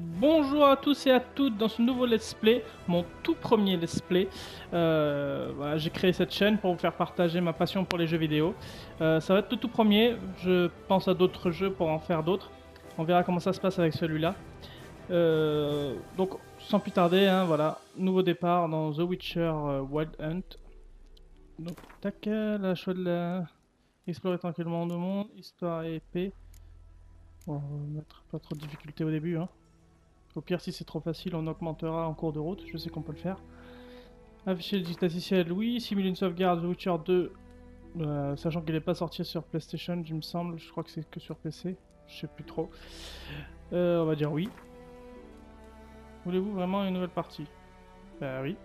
Bonjour à tous et à toutes dans ce nouveau let's play, mon tout premier let's play. Voilà, j'ai créé cette chaîne pour vous faire partager ma passion pour les jeux vidéo. Ça va être le tout premier, je pense à d'autres jeux pour en faire d'autres. On verra comment ça se passe avec celui-là. Donc sans plus tarder, hein, voilà, nouveau départ dans The Witcher Wild Hunt. Donc tac, la choix de la... Explorer tranquillement le monde, histoire et épée. Bon, on va mettre pas trop de difficulté au début, hein. Au pire, si c'est trop facile, on augmentera en cours de route. Je sais qu'on peut le faire. Afficher le distanciel, oui. Simuler une sauvegarde The Witcher 2, sachant qu'il n'est pas sorti sur PlayStation, il me semble. Je crois que c'est que sur PC. Je sais plus trop. On va dire oui. Voulez-vous vraiment une nouvelle partie? Bah oui.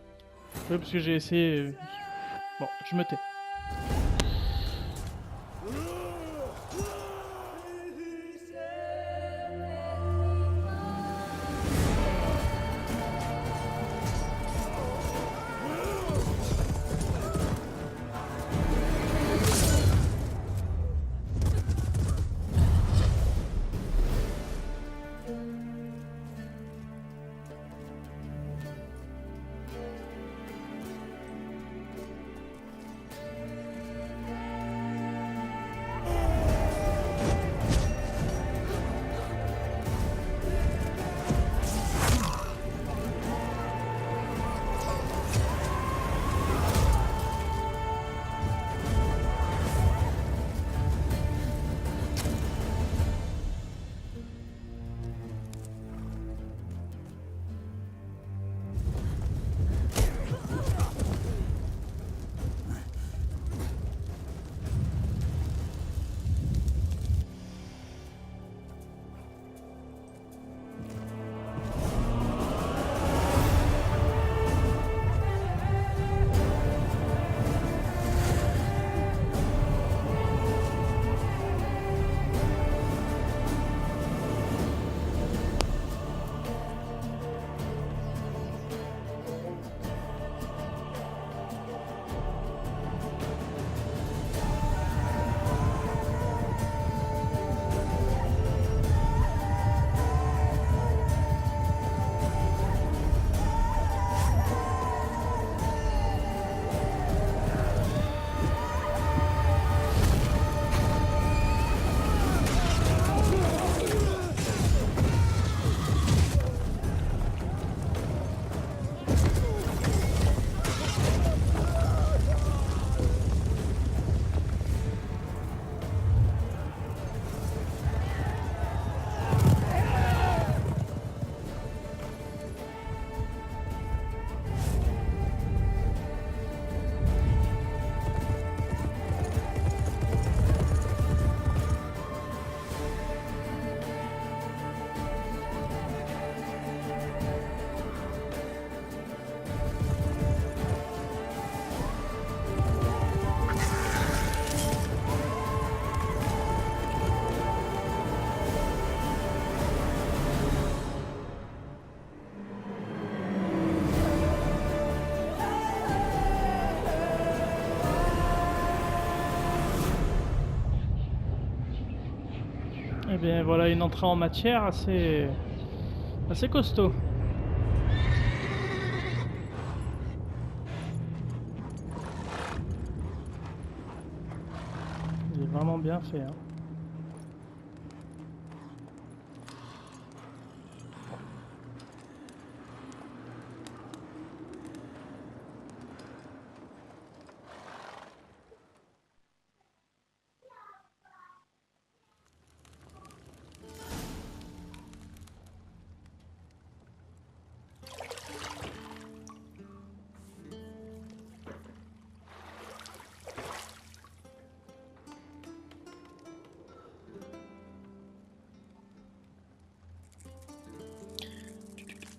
Oui, parce que j'ai essayé. Bon, je me tais. Eh bien voilà une entrée en matière assez costaud. Il est vraiment bien fait, hein.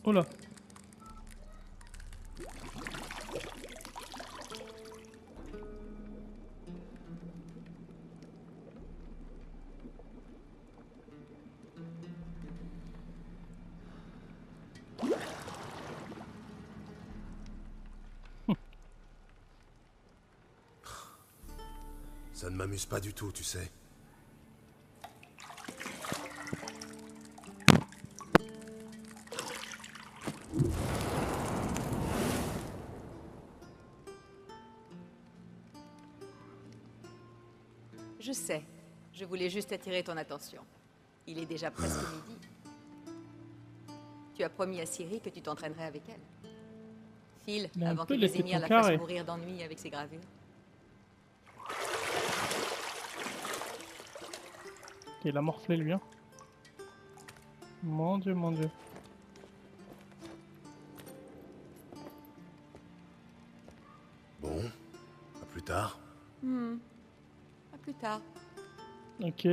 Oh là. Ça ne m'amuse pas du tout, tu sais. Je sais. Je voulais juste attirer ton attention. Il est déjà presque midi. Tu as promis à Ciri que tu t'entraînerais avec elle. File, Il a un avant peu que les Vésémir tétons la fasse carrés. mourir d'ennui avec ses gravures. Il a morflé lui, hein. Mon dieu, mon dieu. Bon, à plus tard. À plus tard. Ok.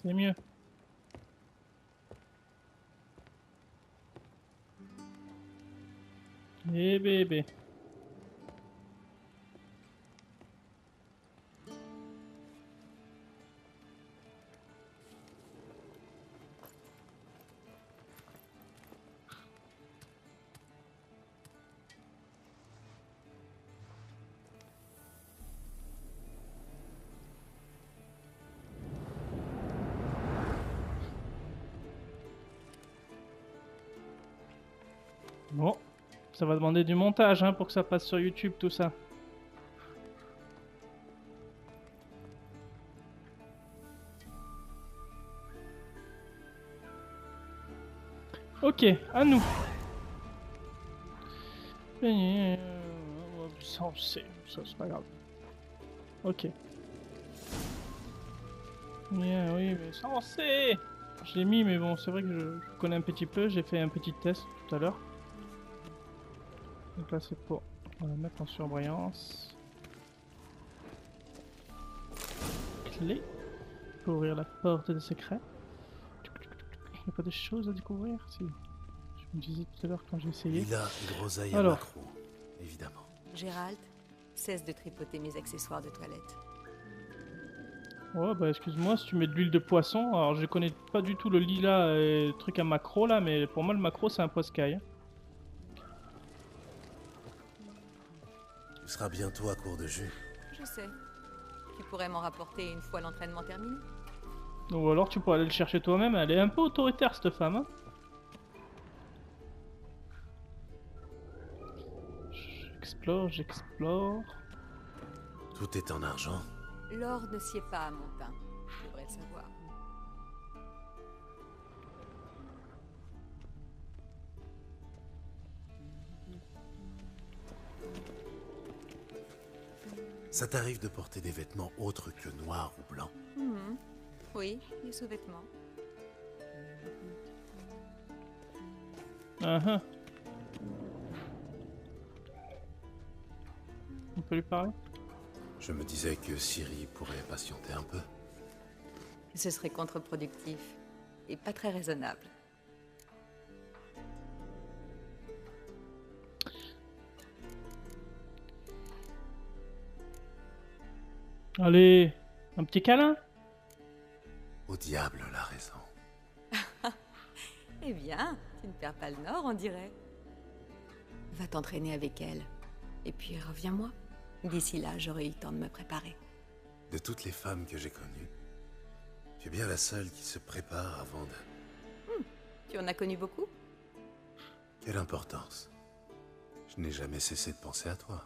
C'est mieux. Eh bébé. Bon, ça va demander du montage hein, pour que ça passe sur YouTube tout ça. Ok, à nous. Ça on sait, ça c'est pas grave. Ok. Bien, oui, mais ça on sait. Je l'ai mis, mais bon, c'est vrai que je connais un petit peu. J'ai fait un petit test tout à l'heure. Donc là, c'est pour mettre en surbrillance. Clé. Pour ouvrir la porte des secrets. Il n'y a pas de choses à découvrir, si. Je me disais tout à l'heure quand j'ai essayé. Lila et groseille à Alors. macro, évidemment. Gérald, cesse de tripoter mes accessoires de toilette. Ouais, bah excuse-moi, si tu mets de l'huile de poisson, alors je connais pas du tout le lilas et le truc à macro là, mais pour moi le macro c'est un poiscaille. Tu seras bientôt à court de jus. Je sais. Tu pourrais m'en rapporter une fois l'entraînement terminé. Ou alors tu pourrais aller le chercher toi-même, elle est un peu autoritaire cette femme. Hein. J'explore. Tout est en argent. L'or ne sied pas à mon teint. Tu devrais le savoir. Ça t'arrive de porter des vêtements autres que noirs ou blancs? Oui, des sous-vêtements. Uh-huh. On peut lui parler? Je me disais que Ciri pourrait patienter un peu. Ce serait contre-productif et pas très raisonnable. Allez, un petit câlin? Au diable la raison. Eh bien, tu ne perds pas le nord, on dirait. Va t'entraîner avec elle. Et puis reviens-moi. D'ici là, j'aurai eu le temps de me préparer. De toutes les femmes que j'ai connues, tu es bien la seule qui se prépare avant de... Tu en as connu beaucoup? Quelle importance. Je n'ai jamais cessé de penser à toi.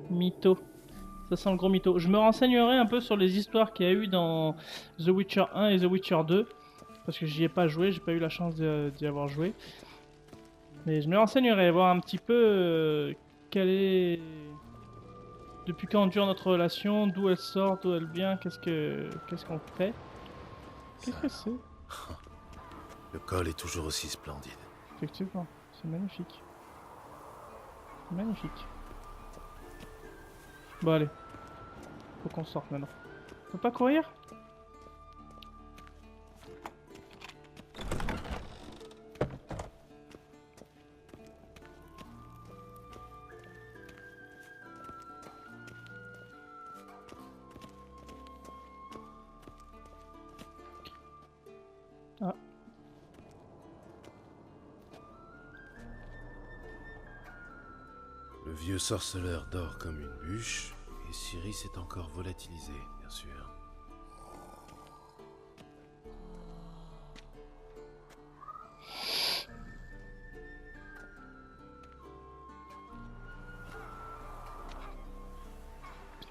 Mytho. Ça sent le gros mytho. Je me renseignerai un peu sur les histoires qu'il y a eu dans The Witcher 1 et The Witcher 2. Parce que j'y ai pas joué, j'ai pas eu la chance d'y avoir joué. Mais je me renseignerai, voir un petit peu quelle est... Depuis quand dure notre relation, d'où elle sort, d'où elle vient, qu'est-ce qu'on fait. Qu'est-ce que c'est? Le col est toujours aussi splendide. Effectivement, c'est magnifique. Magnifique. Bon allez, faut qu'on sorte maintenant. Faut pas courir? Ah. Le vieux sorceleur dort comme une bûche, et Ciri s'est encore volatilisée, bien sûr.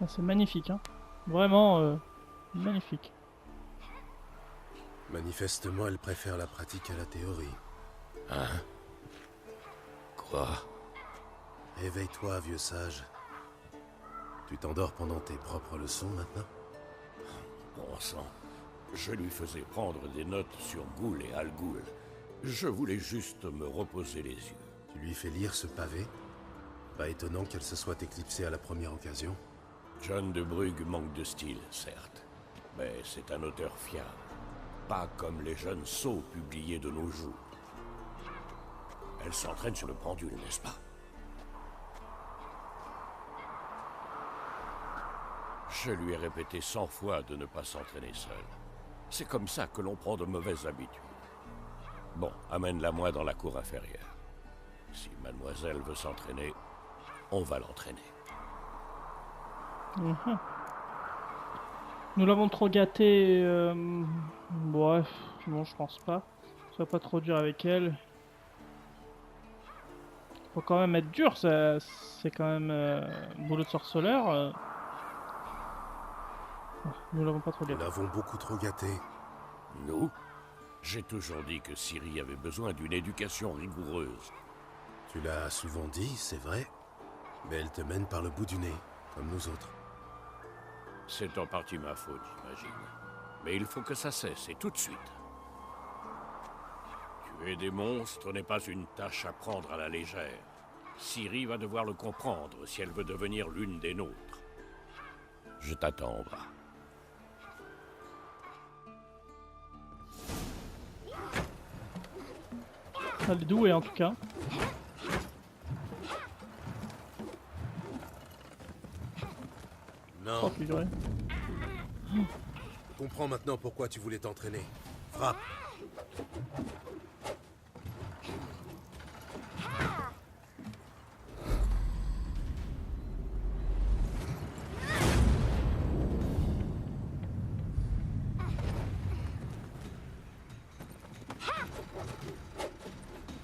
Ah, c'est magnifique, hein. Vraiment magnifique. Manifestement, elle préfère la pratique à la théorie. Hein? Quoi? Éveille-toi, vieux sage. Tu t'endors pendant tes propres leçons maintenant? Bon sang. Je lui faisais prendre des notes sur Ghoul et Al Ghul. Je voulais juste me reposer les yeux. Tu lui fais lire ce pavé? Pas étonnant qu'elle se soit éclipsée à la première occasion. John de Brugge manque de style, certes. Mais c'est un auteur fiable. Pas comme les jeunes sots publiés de nos jours. Elle s'entraîne sur le pendule, n'est-ce pas? Je lui ai répété 100 fois de ne pas s'entraîner seul. C'est comme ça que l'on prend de mauvaises habitudes. Bon, amène-la moi dans la cour inférieure. Si mademoiselle veut s'entraîner, on va l'entraîner. Mhm. Nous l'avons trop gâté. Bref, non, je pense pas. Sois pas trop dur avec elle. Faut quand même être dur, c'est quand même boulot de sorceleur. Nous l'avons pas trop Nous gâté. l'avons beaucoup trop gâté. Nous? J'ai toujours dit que Ciri avait besoin d'une éducation rigoureuse. Tu l'as souvent dit, c'est vrai. Mais elle te mène par le bout du nez, comme nous autres. C'est en partie ma faute, j'imagine. Mais il faut que ça cesse, et tout de suite. Tuer des monstres n'est pas une tâche à prendre à la légère. Ciri va devoir le comprendre si elle veut devenir l'une des nôtres. Je t'attends en bas. Elle est douée en tout cas. Non, Oh purée. je comprends maintenant pourquoi tu voulais t'entraîner. Frappe.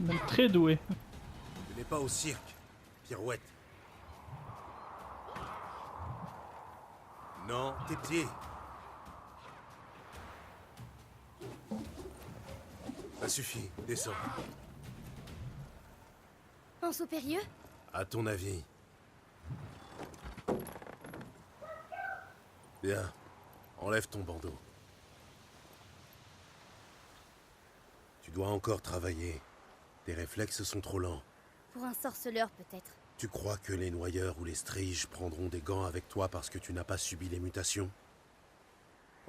Même très douée. Tu n'es pas au cirque, pirouette. Non, tes pieds. Ça suffit, descends. En saut périlleux? À ton avis. Bien. Enlève ton bandeau. Tu dois encore travailler. Tes réflexes sont trop lents. Pour un sorceleur, peut-être. Tu crois que les noyeurs ou les striges prendront des gants avec toi parce que tu n'as pas subi les mutations?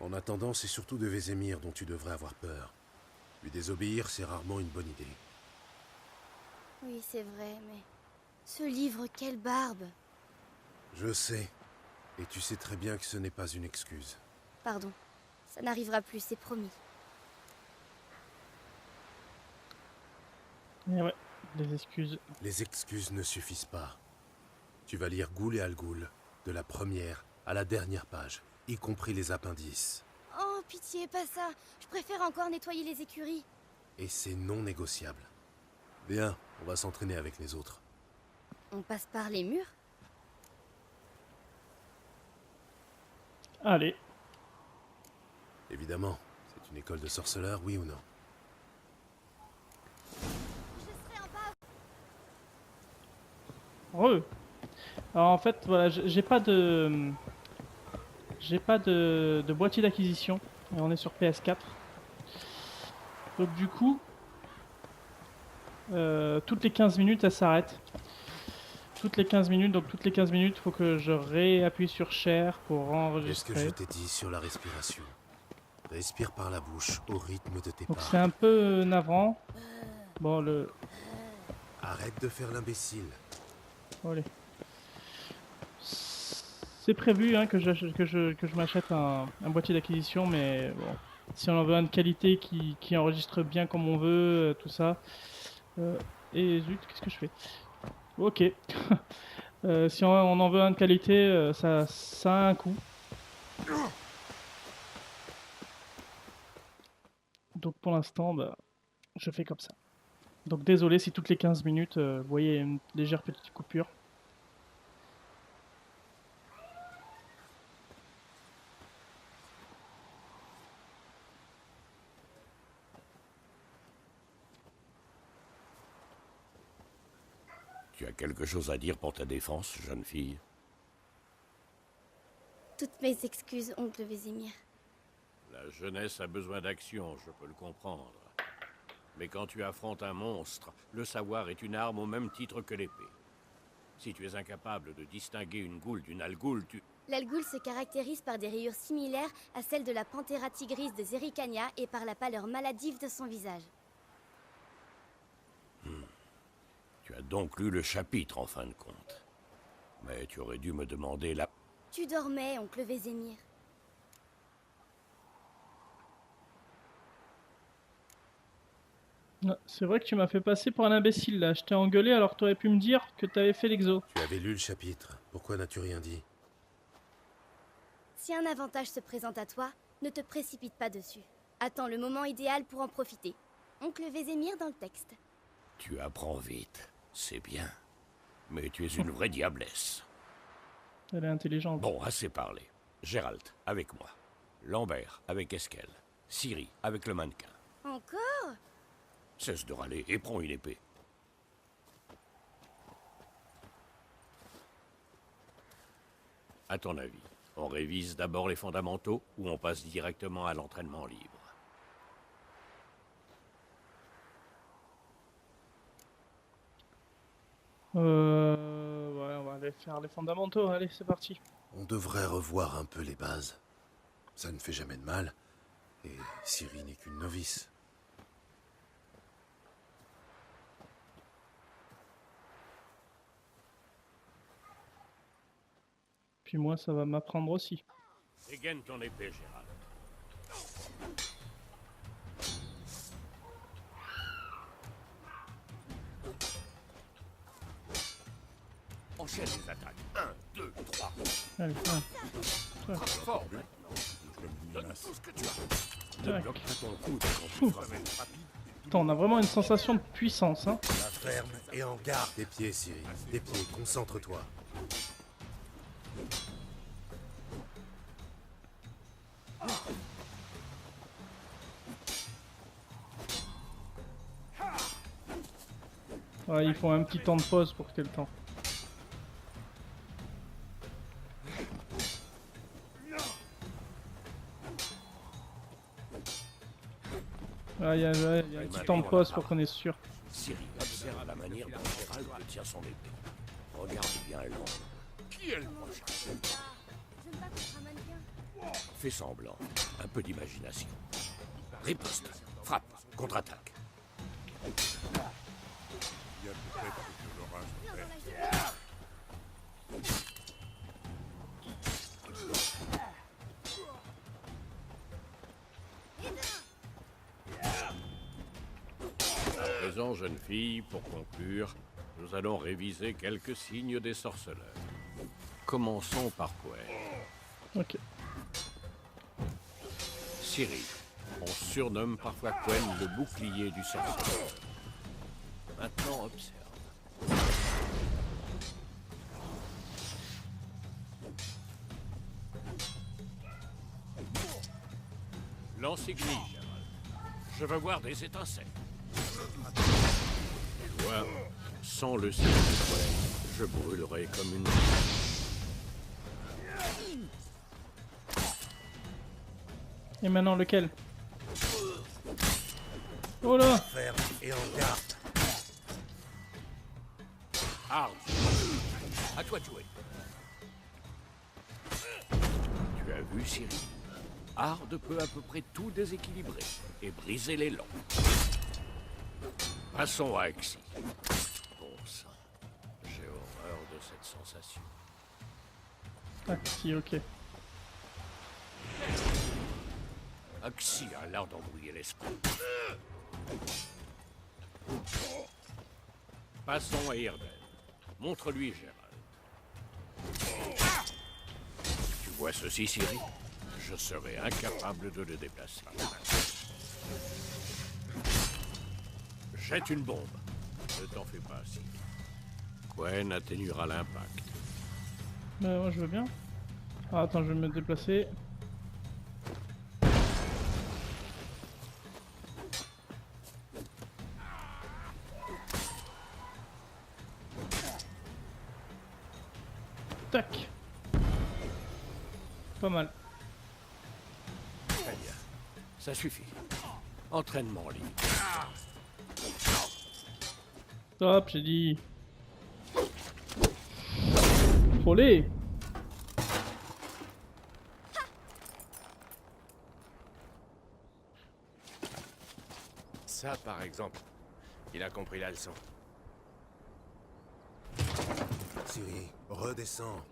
En attendant, c'est surtout de Vézémir dont tu devrais avoir peur. Lui désobéir, c'est rarement une bonne idée. Oui, c'est vrai, mais... Ce livre, quelle barbe! Je sais. Et tu sais très bien que ce n'est pas une excuse. Pardon. Ça n'arrivera plus, c'est promis. Et ouais, des excuses. Les excuses ne suffisent pas. Tu vas lire Ghoul et Al Ghul, de la première à la dernière page, y compris les appendices. Oh, pitié, pas ça! Je préfère encore nettoyer les écuries. Et c'est non négociable. Bien, on va s'entraîner avec les autres. On passe par les murs? Allez. Évidemment, c'est une école de sorceleurs, oui ou non? Je serai en bas. Re. Alors en fait, voilà, j'ai pas de... J'ai pas de boîtier d'acquisition. Et on est sur PS4. Donc du coup... toutes les 15 minutes, elle s'arrête. Toutes les 15 minutes, donc toutes les 15 minutes, faut que je réappuie sur Share pour Qu'est-ce que enregistrer. je t'ai dit sur la respiration? Respire par la bouche, au rythme de tes Donc pas. c'est un peu navrant. Bon, Arrête de faire l'imbécile. allez. C'est prévu hein, que je m'achète un boîtier d'acquisition, mais bon, si on en veut un de qualité qui enregistre bien comme on veut, tout ça. Et zut, qu'est-ce que je fais? Ok. Si on en veut un de qualité, ça a un coût. Donc pour l'instant, bah, je fais comme ça. Donc désolé si toutes les 15 minutes, vous voyez une légère petite coupure. Tu as quelque chose à dire pour ta défense, jeune fille? Toutes mes excuses, oncle Vézimir. La jeunesse a besoin d'action, je peux le comprendre. Mais quand tu affrontes un monstre, le savoir est une arme au même titre que l'épée. Si tu es incapable de distinguer une goule d'une algoule, tu... L'algoul se caractérise par des rayures similaires à celles de la Panthera tigris de Zerrikania et par la pâleur maladive de son visage. Tu as donc lu le chapitre, en fin de compte. Mais tu aurais dû me demander la... Tu dormais, oncle Vézimir. Ah, c'est vrai que tu m'as fait passer pour un imbécile là. Je t'ai engueulé alors que t'aurais pu me dire que t'avais fait l'exo. Tu avais lu le chapitre. Pourquoi n'as-tu rien dit? Si un avantage se présente à toi, ne te précipite pas dessus. Attends le moment idéal pour en profiter. Oncle Vézimir dans le texte. Tu apprends vite, c'est bien. Mais tu es une vraie diablesse. Elle est intelligente. Bon, assez parlé. Gérald, avec moi. Lambert, avec Esquel. Ciri, avec le mannequin. Encore? Cesse de râler et prends une épée. À ton avis, on révise d'abord les fondamentaux ou on passe directement à l'entraînement libre? Ouais, on va aller faire les fondamentaux. Allez, c'est parti. On devrait revoir un peu les bases. Ça ne fait jamais de mal. Et Ciri n'est qu'une novice. Puis moi, ça va m'apprendre aussi. Dégaine ton épée, Gérald. Enchaîne les attaques. 1, 2, 3. Allez, Frappe fort maintenant. Donne tout ce que tu as. Ne tac. bloque pas ton coude quand tu frappes rapide. Attends, on a vraiment une sensation de puissance, hein. La ferme et en garde. Tes pieds, Ciri. Tes pieds, concentre-toi. Ouais, il faut un petit temps de pause pour quel temps. Ouais, il y a un petit temps de pause pour qu'on est sûr. Ciri, observe la manière dont Gérald tient son épée. Regarde bien l'angle. Qui est le prochain? Je me bats contre un mannequin. Fais semblant. Un peu d'imagination. Riposte. Frappe. Contre-attaque. À présent, jeune fille, pour conclure, nous allons réviser quelques signes des sorceleurs. Commençons par Quen. Ok. Ciri. On surnomme parfois Quen le bouclier du sorceleur. Maintenant, observe. Lance-aiguille, Gérald. Je veux voir des étincelles. Tu vois, sans le signe de Quen, je brûlerai comme une... Et maintenant, lequel? Oh là! Ferme et en garde. Arme. À toi de jouer. Tu as vu, Ciri? Hard peut à peu près tout déséquilibrer et briser l'élan. Passons à Axi. Bon sang, j'ai horreur de cette sensation. Ah, si, ok. Axi a l'air d'embrouiller l'esprit. Passons à Irden. Montre-lui, Gérald. Tu vois ceci, Ciri? Je serais incapable de le déplacer. Jette une bombe. Ne t'en fais pas, Ciri. Quen atténuera l'impact. Moi, je veux bien. Ah, attends, je vais me déplacer. Tac. Pas mal. Très bien. Ça suffit. Entraînement libre. Stop, j'ai dit. Frôlé. Ça, par exemple, il a compris la leçon. Ciri, redescends.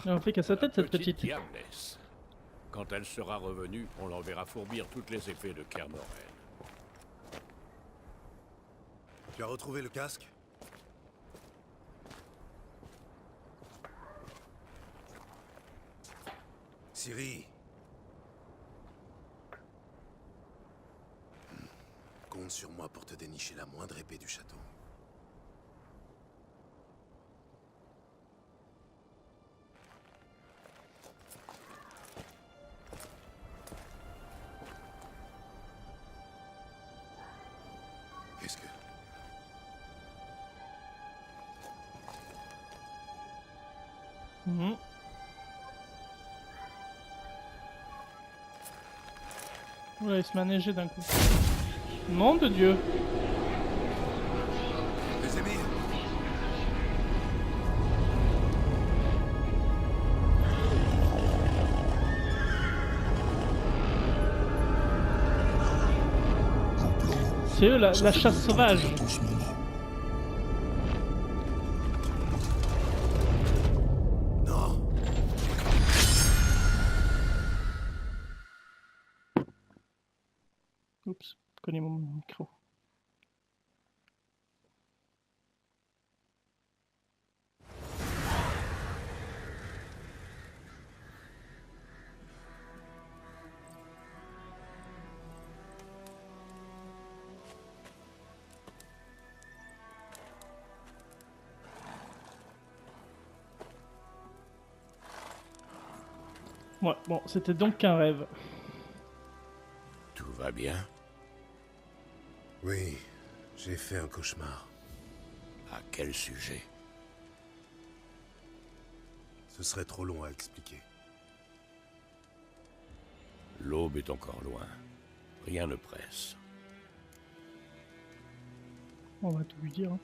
Elle a fait qu'à sa tête cette petite. Diablesse. Quand elle sera revenue, on l'enverra fourbir toutes les épées de Kermoren. Tu as retrouvé le casque? Ciri. Compte sur moi pour te dénicher la moindre épée du château. Qu'est-ce que... Mhm. Oula, il se met à neiger d'un coup. Nom de Dieu. Les émirs. C'est eux la chasse sauvage. Non. Oups, je connais mon micro. Ouais, bon, c'était donc qu'un rêve. Tout va bien? Oui, j'ai fait un cauchemar. À quel sujet? Ce serait trop long à expliquer. L'aube est encore loin. Rien ne presse. On va tout lui dire. Hein.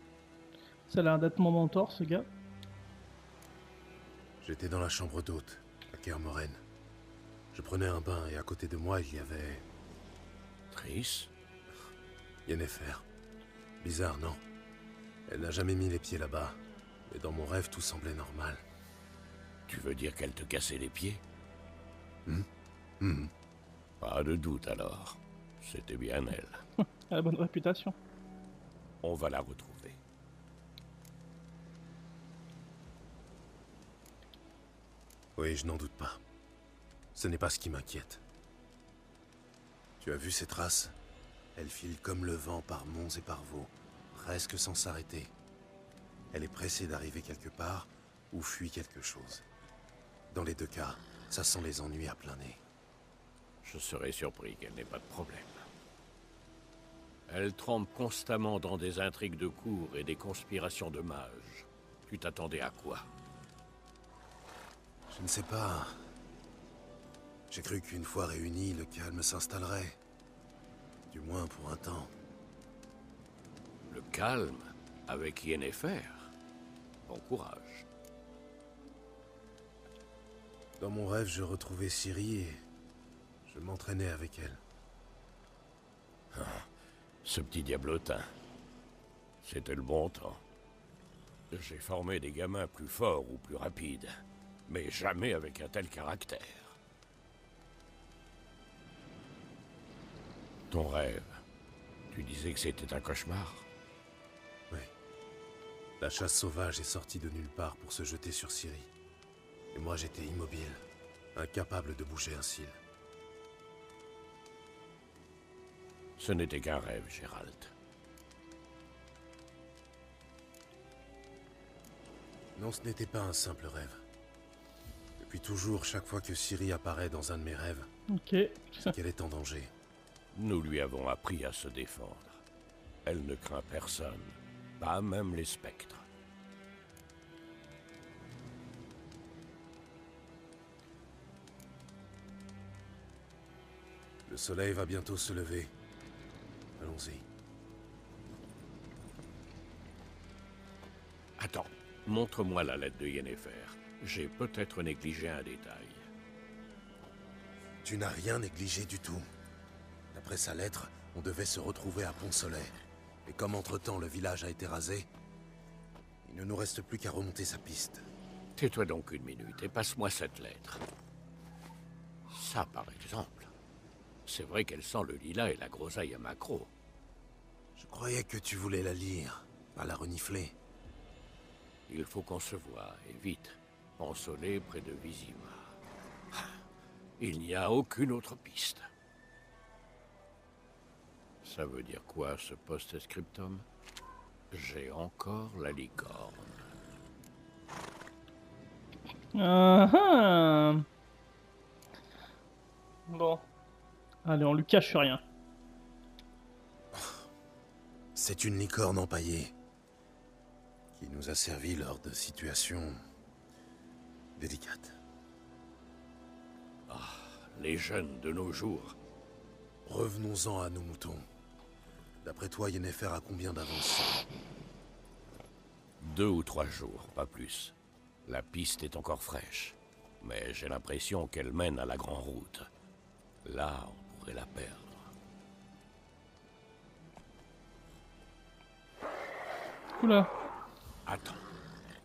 Ça a l'air d'être mon mentor, ce gars. J'étais dans la chambre d'hôte, à Kermoren. Je prenais un bain et à côté de moi, il y avait... Triss? Yennefer. Bizarre, non? Elle n'a jamais mis les pieds là-bas. Mais dans mon rêve, tout semblait normal. Tu veux dire qu'elle te cassait les pieds? Mhm. Pas de doute alors. C'était bien elle. Elle a bonne réputation. On va la retrouver. Oui, je n'en doute pas. Ce n'est pas ce qui m'inquiète. Tu as vu ces traces? Elles filent comme le vent par monts et par vaux, presque sans s'arrêter. Elle est pressée d'arriver quelque part ou fuit quelque chose. Dans les deux cas, ça sent les ennuis à plein nez. Je serais surpris qu'elle n'ait pas de problème. Elle trempe constamment dans des intrigues de cour et des conspirations de mages. Tu t'attendais à quoi? Je ne sais pas. J'ai cru qu'une fois réunis, le calme s'installerait. Du moins pour un temps. Le calme avec Yennefer. Bon courage. Dans mon rêve, je retrouvais Ciri et je m'entraînais avec elle. Ce petit diablotin. C'était le bon temps. J'ai formé des gamins plus forts ou plus rapides, mais jamais avec un tel caractère. Ton rêve, tu disais que c'était un cauchemar? Oui. La chasse sauvage est sortie de nulle part pour se jeter sur Ciri. Et moi j'étais immobile, incapable de bouger un cil. Ce n'était qu'un rêve, Gérald. Non, ce n'était pas un simple rêve. Depuis toujours, chaque fois que Ciri apparaît dans un de mes rêves, Ok. c'est qu'elle est en danger. Nous lui avons appris à se défendre. Elle ne craint personne, pas même les spectres. soleil va bientôt se lever. Allons-y. Attends, montre-moi la lettre de Yennefer. J'ai peut-être négligé un détail. Tu n'as rien négligé du tout. D'après sa lettre, on devait se retrouver à Pont-Soleil. Et comme entre-temps le village a été rasé, il ne nous reste plus qu'à remonter sa piste. Tais-toi donc une minute et passe-moi cette lettre. Ça, par exemple. C'est vrai qu'elle sent le lilas et la groseille à maquereau. Je croyais que tu voulais la lire, pas la renifler. Il faut qu'on se voie, et vite. Pont-Soleil près de Vizima. Il n'y a aucune autre piste. Ça veut dire quoi, ce post-scriptum? J'ai encore la licorne. Ah, bon. Allez, on lui cache rien. C'est une licorne empaillée qui nous a servi lors de situations délicates. Les jeunes de nos jours. Revenons-en à nos moutons. D'après toi, Yennefer a combien d'avance? 2 ou 3 jours, pas plus. La piste est encore fraîche. Mais j'ai l'impression qu'elle mène à la grande route. Là, on pourrait la perdre. Oula. Attends,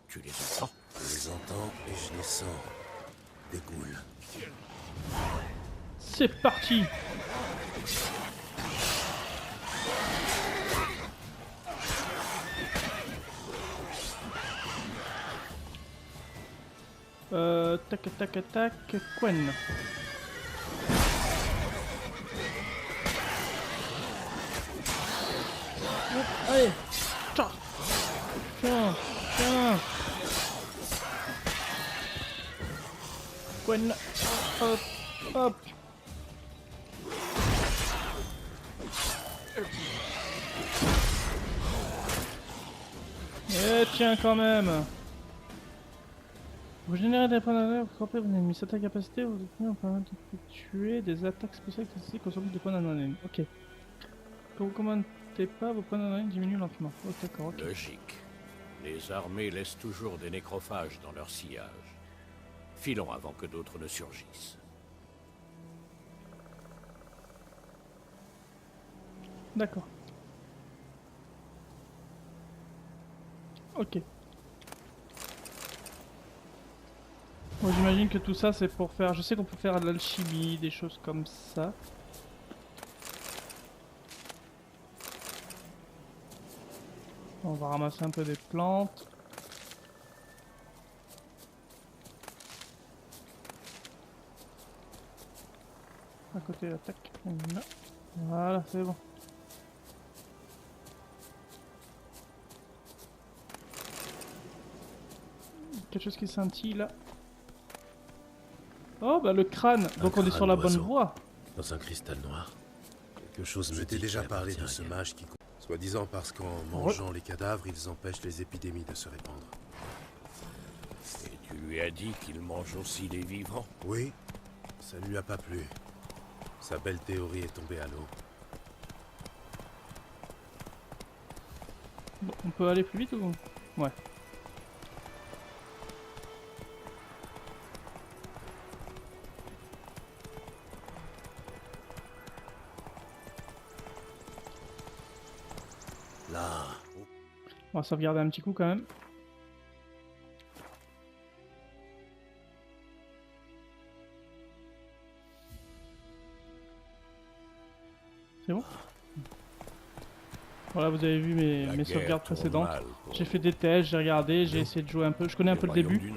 tu les entends? Je les entends et je les sens. Des ghouls. C'est parti. Tac tac tac, Quen. Hop, allez. Tiens. Tiens. Tiens. Quen. Hop. Hop. Eh tiens quand même. Vous générez des points d'adrénaline pour frapper vos ennemis. Cette capacité vous permet de tuer des attaques spéciales qui consomment des points d'adrénaline. Ok. Quand vous commentez pas, vos points d'adrénaline diminuent lentement. Oh d'accord, ok. Logique. Les armées laissent toujours des nécrophages dans leur sillage. Filons avant que d'autres ne surgissent. D'accord. Ok. Bon, j'imagine que tout ça c'est pour faire... Je sais qu'on peut faire de l'alchimie, des choses comme ça. On va ramasser un peu des plantes. À côté, attaque. Voilà, c'est bon. Quelque chose qui scintille là. Oh bah le crâne. Donc on est sur la bonne voie. Dans un cristal noir. Quelque chose me dit déjà parlé de ce mage qui... Soi-disant parce qu'en mangeant les cadavres, ils empêchent les épidémies de se répandre. Et tu lui as dit qu'il mange aussi les vivants? Oui, ça ne lui a pas plu. Sa belle théorie est tombée à l'eau. Bon, on peut aller plus vite ou... Ouais. Là. On va sauvegarder un petit coup quand même. C'est bon? Voilà, vous avez vu mes sauvegardes précédentes. J'ai fait des tests, j'ai regardé, j'ai essayé de jouer un peu. Je connais un peu le début.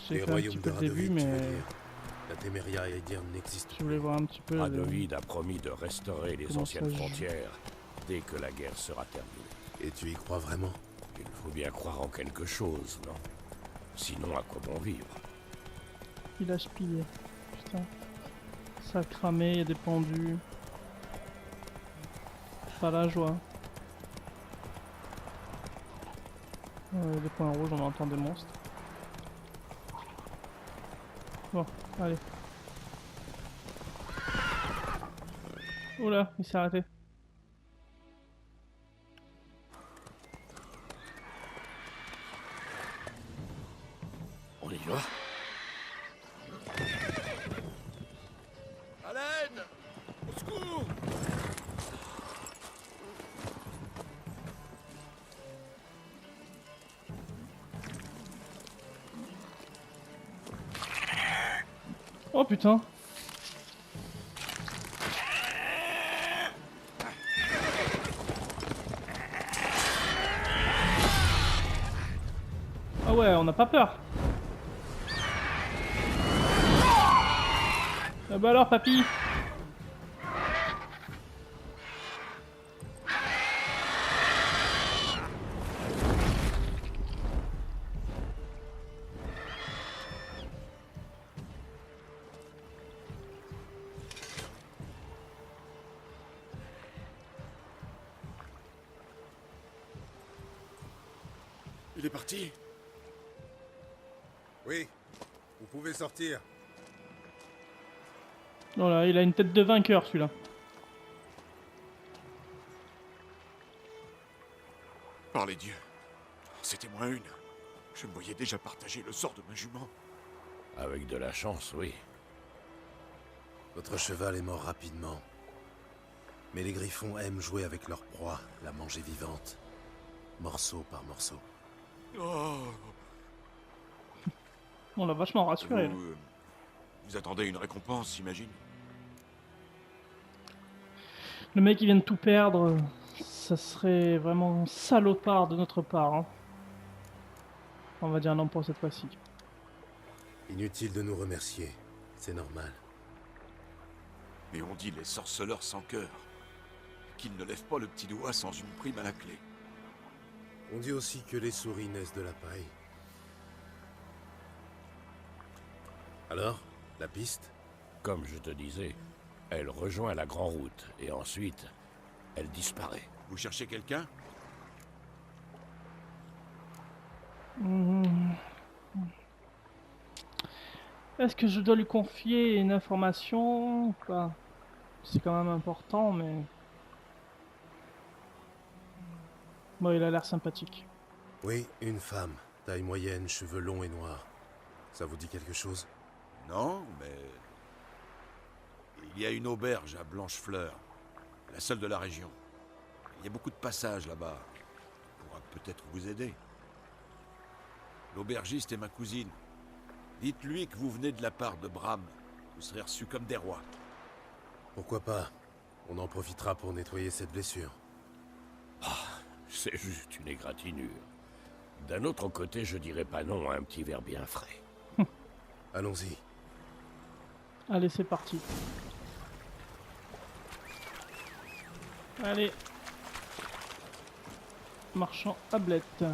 J'ai fait un petit peu le début, mais... La Téméria Aedierne n'existe Je voulais voir un petit peu... Radovid a promis de restaurer les Comment anciennes ça, frontières dès que la guerre sera terminée. Et tu y crois vraiment? Il faut bien croire en quelque chose, non? Sinon, à quoi bon vivre? Village pillé. Putain. Ça a cramé, il y a des pendus. Pas la joie. Des points rouges, on entend des monstres. Bon, allez. Oula, il s'est arrêté. On y va? À l'aide! Au secours! Oh putain. Ah ouais, on n'a pas peur. Ah bah alors, papy. Il est parti? Oui, vous pouvez sortir. Oh là, il a une tête de vainqueur celui-là. Par les dieux. C'était moins une. Je me voyais déjà partager le sort de ma jument. Avec de la chance, oui. Votre cheval est mort rapidement. Mais les griffons aiment jouer avec leur proie, la manger vivante. Morceau par morceau. Oh, On l'a vachement rassuré. Là. vous attendez une récompense, j'imagine? Le mec qui vient de tout perdre, ça serait vraiment salopard de notre part. Hein. On va dire non pour cette fois-ci. Inutile de nous remercier. C'est normal. Mais on dit les sorceleurs sans cœur. Qu'ils ne lèvent pas le petit doigt sans une prime à la clé. On dit aussi que les souris naissent de la paille. Alors, la piste? Comme je te disais, elle rejoint la Grande Route et ensuite, elle disparaît. Vous cherchez quelqu'un? Est-ce que je dois lui confier une information ou pas? C'est quand même important, mais... Bon, il a l'air sympathique. Oui, une femme. Taille moyenne, cheveux longs et noirs. Ça vous dit quelque chose? Non, mais... Il y a une auberge à Blanchefleur. La seule de la région. Il y a beaucoup de passages là-bas. On pourra peut-être vous aider. L'aubergiste est ma cousine. Dites-lui que vous venez de la part de Bram. Vous serez reçus comme des rois. Pourquoi pas? On en profitera pour nettoyer cette blessure. C'est juste une égratignure. D'un autre côté, je dirais pas non à un petit verre bien frais. Allons-y. Allez, c'est parti. Allez. Marchand à blette.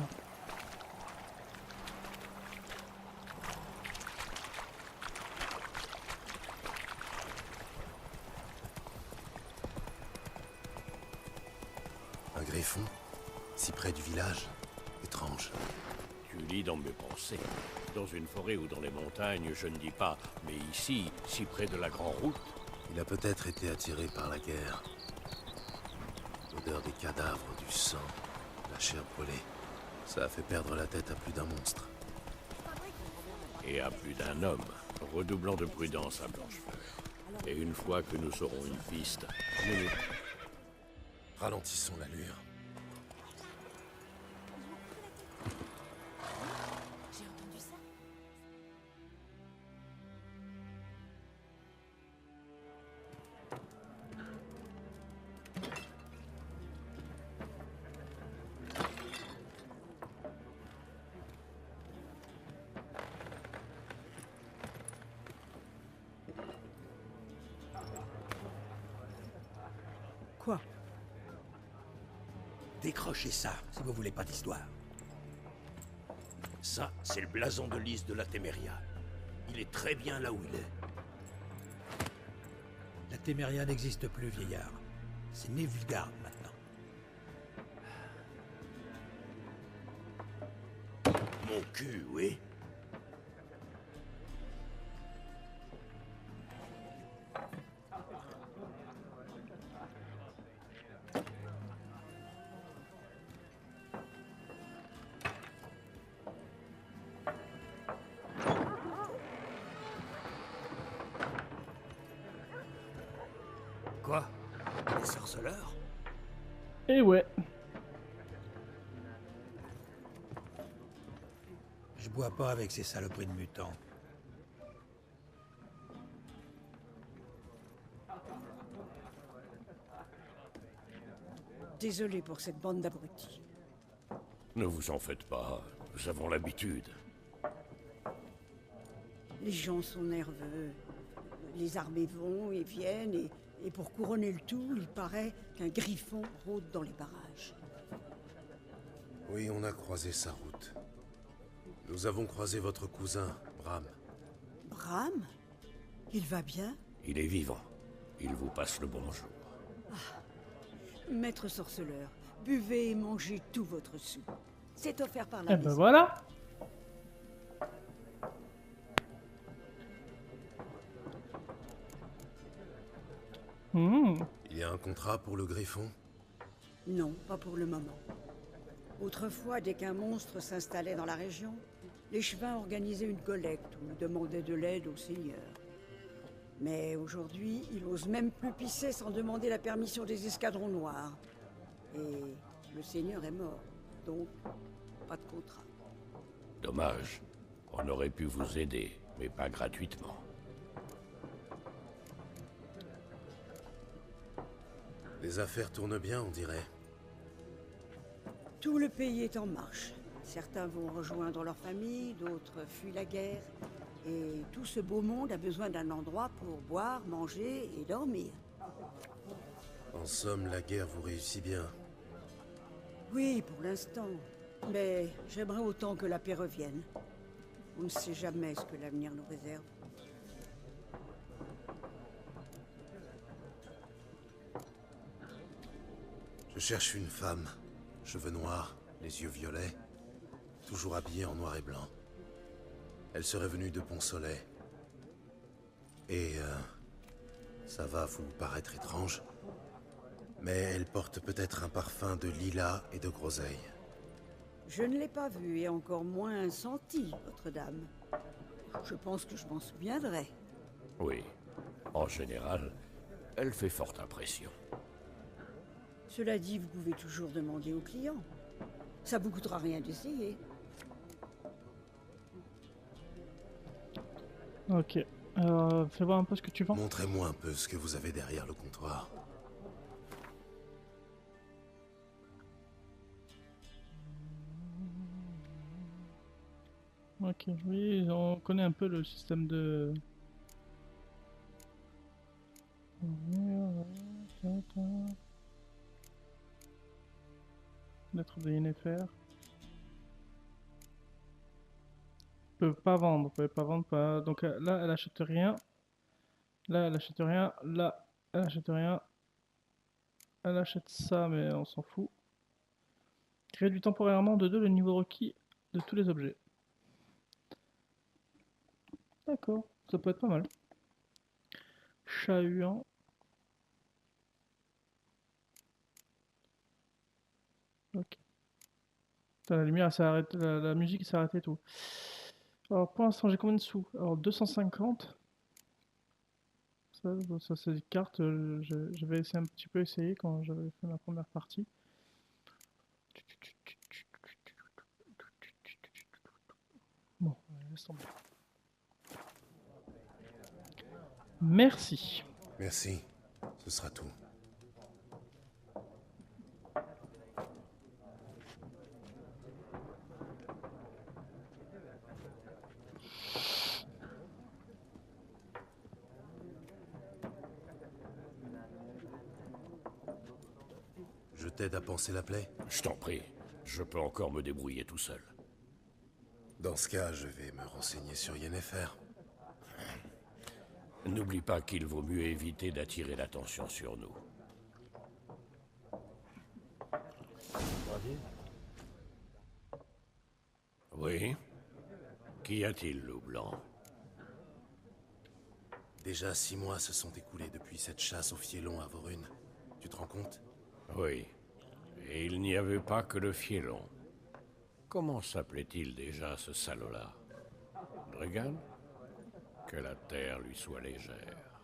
Un griffon? Si près du village? Étrange. Tu lis dans mes pensées. Dans une forêt ou dans les montagnes, je ne dis pas, mais ici, si près de la Grande Route, Il a peut-être été attiré par la guerre. L'odeur des cadavres, du sang, la chair brûlée. Ça a fait perdre la tête à plus d'un monstre. et à plus d'un homme, redoublant de prudence à Blanchefleur. Et une fois que nous aurons une piste, nous... Ralentissons l'allure. J'ai entendu ça. Quoi? Décrochez ça, si vous voulez pas d'histoire. Ça, c'est le blason de Lys de la Téméria. Il est très bien là où il est. La Téméria n'existe plus, vieillard. C'est Nilfgaard maintenant. Mon cul, oui. Les sorceleurs? Et ouais. Je bois pas avec ces saloperies de mutants. Désolé pour cette bande d'abrutis. Ne vous en faites pas, nous avons l'habitude. Les gens sont nerveux. Les armées vont et viennent, et pour couronner le tout, il paraît qu'un griffon rôde dans les barrages. Oui, on a croisé sa route. Nous avons croisé votre cousin, Bram. Bram? Il va bien? Il est vivant. Il vous passe le bonjour. Maître sorceleur, buvez et mangez tout votre sou. C'est offert par la Et ben maison. voilà. Il y a un contrat pour le Griffon? Non, pas pour le moment. Autrefois, dès qu'un monstre s'installait dans la région, les Chevins organisaient une collecte ou demandaient de l'aide au seigneur. Mais aujourd'hui, ils osent même plus pisser sans demander la permission des escadrons noirs. Et le seigneur est mort, donc pas de contrat. Dommage. On aurait pu vous aider, mais pas gratuitement. Les affaires tournent bien, on dirait. Tout le pays est en marche. Certains vont rejoindre leur famille, d'autres fuient la guerre. Et tout ce beau monde a besoin d'un endroit pour boire, manger et dormir. En somme, la guerre vous réussit bien. Oui, pour l'instant. Mais j'aimerais autant que la paix revienne. On ne sait jamais ce que l'avenir nous réserve. Je cherche une femme. Cheveux noirs, les yeux violets. Toujours habillée en noir et blanc. Elle serait venue de Pont-Soleil. Et ça va vous paraître étrange, mais elle porte peut-être un parfum de lilas et de groseille. Je ne l'ai pas vue et encore moins senti, votre dame. Je pense que je m'en souviendrai. Oui. En général, elle fait forte impression. Cela dit, vous pouvez toujours demander aux clients. Ça vous coûtera rien d'essayer. Ok. Fais voir un peu ce que tu vends. Montrez-moi un peu ce que vous avez derrière le comptoir. Ok, oui, on connaît un peu le système de... Lettre de Yennefer. Peut pas vendre, peut pas vendre, pas... Donc là, elle achète rien. Là, elle achète rien. Là, elle achète rien. Elle achète ça, mais on s'en fout. Réduit temporairement de 2 le niveau requis de tous les objets. D'accord, ça peut être pas mal. Chat-huant. Ok. Putain, la lumière s'est arrêtée, la musique s'est arrêtée et tout. Alors pour l'instant j'ai combien de sous? Alors 250. Ça c'est des cartes, je vais essayer un petit peu essayer quand j'avais fait ma première partie. Bon, laisse tomber. Merci. Merci, ce sera tout. Je t'aide à panser la plaie? Je t'en prie, je peux encore me débrouiller tout seul. Dans ce cas, je vais me renseigner sur Yennefer. N'oublie pas qu'il vaut mieux éviter d'attirer l'attention sur nous. Oui? Qu'y a-t-il, loup blanc? Déjà 6 mois se sont écoulés depuis cette chasse au fielon à Vorune. Tu te rends compte? Oui. Et il n'y avait pas que le fielon. Comment s'appelait-il déjà, ce salaud-là? Dregan? Que la terre lui soit légère.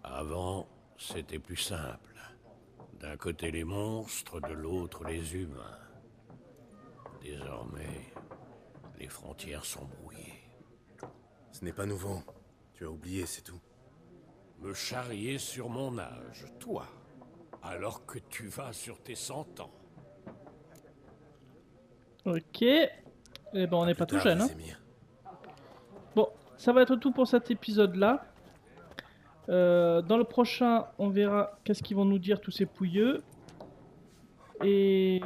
Avant, C'était plus simple. D'un côté les monstres, de l'autre les humains. Désormais, les frontières sont brouillées. Ce n'est pas nouveau. Tu as oublié, c'est tout. Me charrier sur mon âge, toi, alors que tu vas sur tes 100 ans. Ok. Eh ben, on n'est pas tout jeune. Hein. Bon, ça va être tout pour cet épisode-là. Dans le prochain, on verra qu'est-ce qu'ils vont nous dire tous ces pouilleux. Et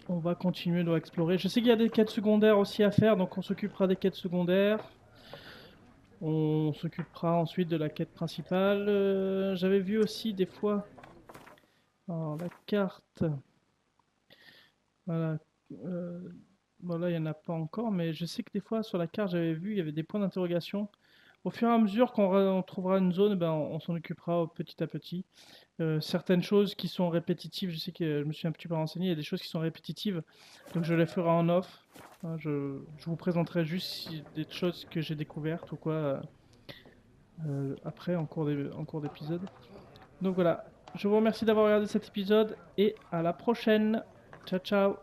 on va continuer à explorer. Je sais qu'il y a des quêtes secondaires aussi à faire, donc on s'occupera des quêtes secondaires. On s'occupera ensuite de la quête principale. J'avais vu aussi des fois... Alors, la carte... Voilà. Bon là, il n'y en a pas encore, mais je sais que des fois, sur la carte, j'avais vu, il y avait des points d'interrogation. Au fur et à mesure qu'on trouvera une zone, ben, on s'en occupera petit à petit. Certaines choses qui sont répétitives, je sais que je me suis un petit peu renseigné, il y a des choses qui sont répétitives, donc je les ferai en off. Hein, je vous présenterai juste des choses que j'ai découvertes ou quoi après en cours d'épisode. Donc voilà, je vous remercie d'avoir regardé cet épisode et à la prochaine. Ciao ciao.